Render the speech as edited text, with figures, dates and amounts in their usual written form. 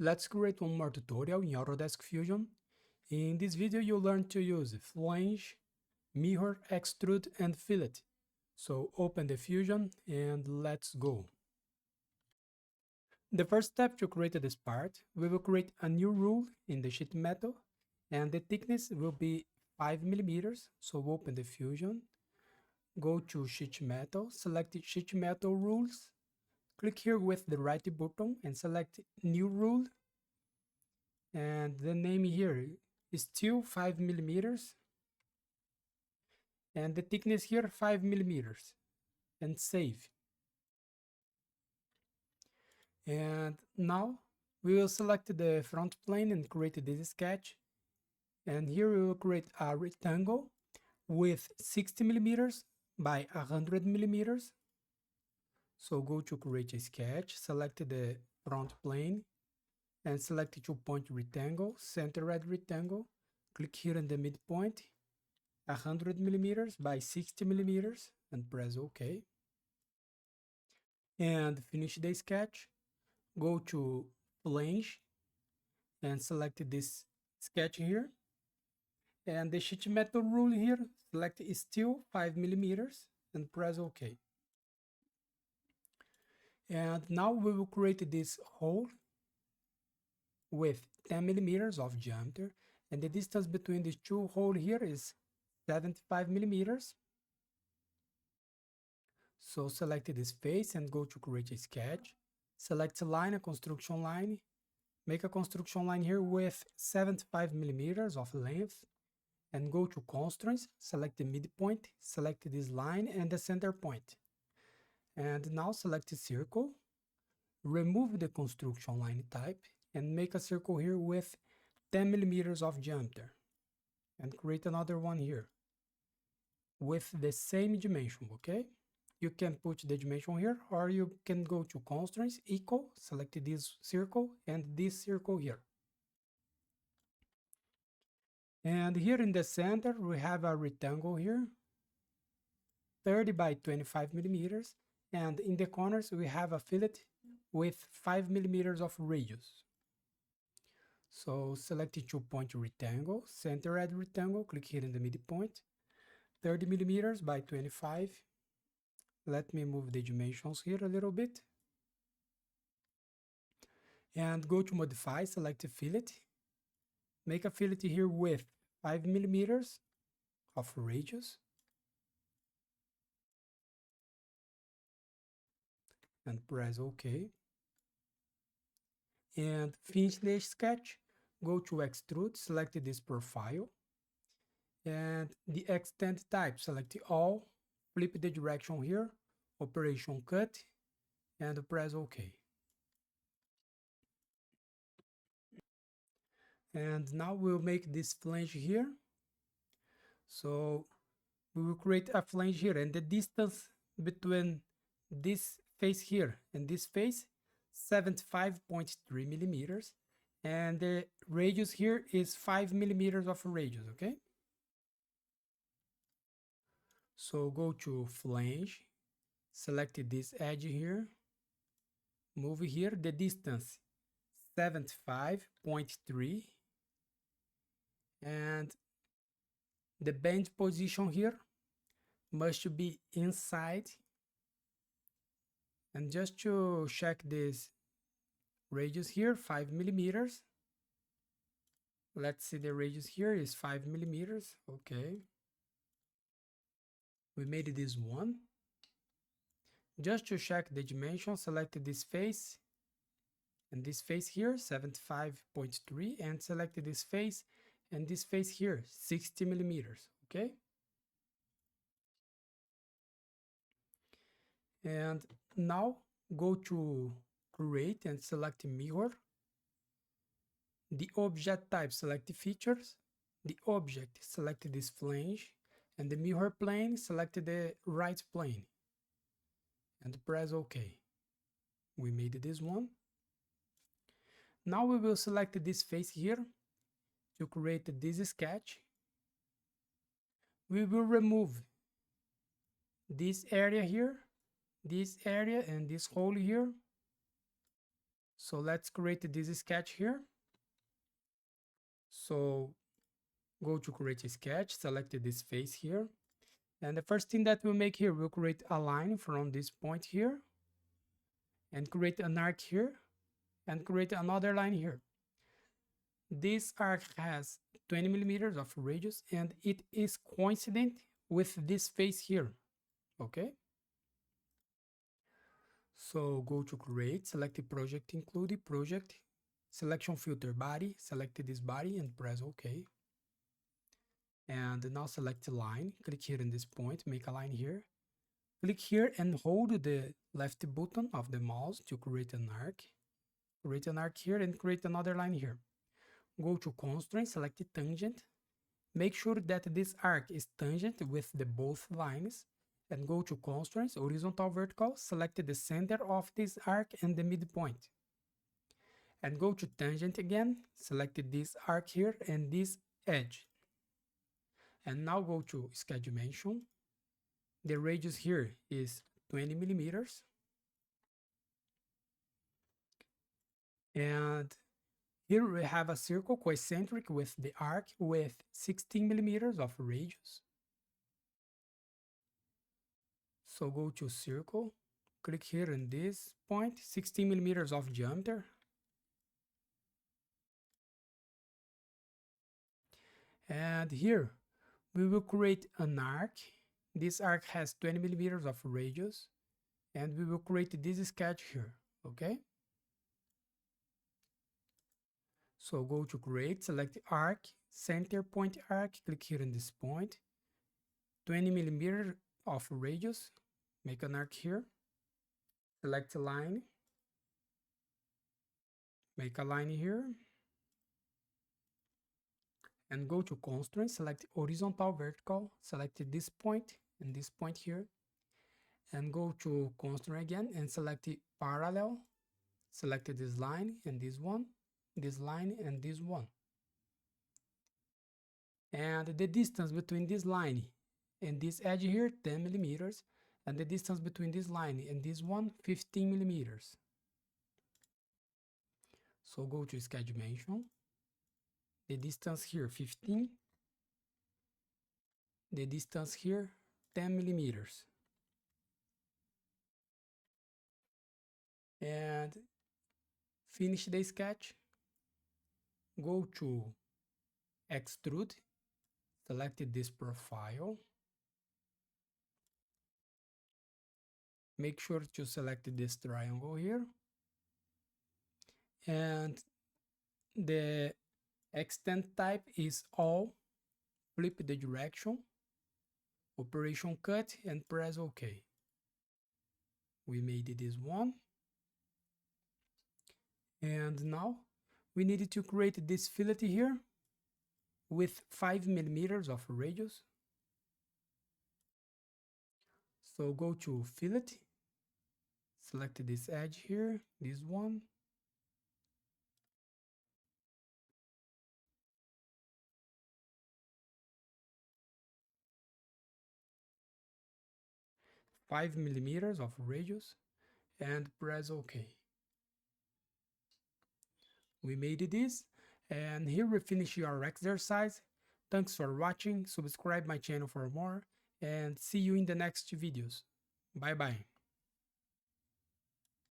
Let's create one more tutorial in Autodesk Fusion. In this video, you'll learn to use Flange, Mirror, Extrude, and Fillet. So open the Fusion and let's go. The first step to create this part, we will create a new rule in the sheet metal, and the thickness will be 5 millimeters. So open the Fusion, go to sheet metal, select sheet metal rules, click here with the right button and select new rule. And the name here is still 5 millimeters, and the thickness here 5 millimeters, and save. And now we will select the front plane and create this sketch, and here we will create a rectangle with 60 millimeters by 100 millimeters. So go to create a sketch, select the front plane and select 2-point rectangle, center red rectangle, click here in the midpoint, 100 millimeters by 60 millimeters, and press OK. And finish the sketch. Go to Flange and select this sketch here. And the sheet metal rule here, select steel 5 millimeters and press OK. And now we will create this hole with 10 millimeters of diameter, and the distance between these two holes here is 75 millimeters. So select this face and go to create a sketch. Select a line, a construction line. Make a construction line here with 75 millimeters of length. And go to constraints, select the midpoint, select this line and the center point. And now select a circle. Remove the construction line type and make a circle here with 10 millimeters of diameter. And create another one here with the same dimension, okay? You can put the dimension here, or you can go to constraints, equal, select this circle and this circle here. And here in the center, we have a rectangle here, 30 by 25 millimeters. And in the corners, we have a fillet with 5 millimeters of radius. So select a 2-point rectangle, center red rectangle, click here in the midpoint, 30 millimeters by 25. Let me move the dimensions here a little bit. And go to modify, select a fillet. Make a fillet here with 5 millimeters of radius. And press OK. And finish the sketch. Go to extrude, select this profile. And the extend type, select all. Flip the direction here, operation cut, and press OK. And now we'll make this flange here. So we will create a flange here, and the distance between this face here and this face, 75.3 millimeters, and the radius here is 5 millimeters of radius, okay? So go to flange, select this edge here, move here, the distance 75.3, and the bend position here must be inside. And just to check this radius here, 5 millimeters. Let's see, the radius here is 5 millimeters. Okay. We made this one. Just to check the dimension, select this face and this face here, 75.3, and select this face and this face here, 60 millimeters. Okay. And now go to create and select mirror. The object type, select features. The object, select this flange, and the mirror plane, select the right plane and press OK. We made this one. Now we will select this face here to create this sketch. We will remove this area here, this area, and this hole here. So let's create this sketch here. So go to create a sketch, select this face here. And the first thing that we'll make here, we'll create a line from this point here and create an arc here and create another line here. This arc has 20 millimeters of radius and it is coincident with this face here. Okay. So go to create, select the project, include the project, selection filter body, select this body and press OK. And now select the line, click here in this point, make a line here. Click here and hold the left button of the mouse to create an arc. Create an arc here and create another line here. Go to constraint, select the tangent. Make sure that this arc is tangent with the both lines. And go to constraints, horizontal, vertical, select the center of this arc and the midpoint. And go to tangent again, select this arc here and this edge. And now go to sketch dimension. The radius here is 20 millimeters. And here we have a circle concentric with the arc with 16 millimeters of radius. So go to circle, click here in this point, 16 millimeters of diameter. And here we will create an arc. This arc has 20 millimeters of radius. And we will create this sketch here, okay? So go to create, select the arc, center point arc, click here in this point, 20 millimeters of radius, make an arc here, select a line, make a line here, and go to constraint, select horizontal, vertical, select this point and this point here, and go to constraint again and select the parallel, select this line and this one, this line and this one. And the distance between this line and this edge here, 10 millimeters, and the distance between this line and this one, 15 millimeters. So go to sketch dimension, the distance here, 15, the distance here, 10 millimeters. And finish the sketch, go to Extrude, select this profile, make sure to select this triangle here, and the extend type is all, flip the direction, operation cut, and press OK. We made this one. And now we need to create this fillet here with 5 millimeters of radius. So go to fillet, select this edge here, this one. Five millimeters of radius and press OK. We made this, and here we finish our exercise. Thanks for watching, subscribe my channel for more, and see you in the next videos. Bye bye.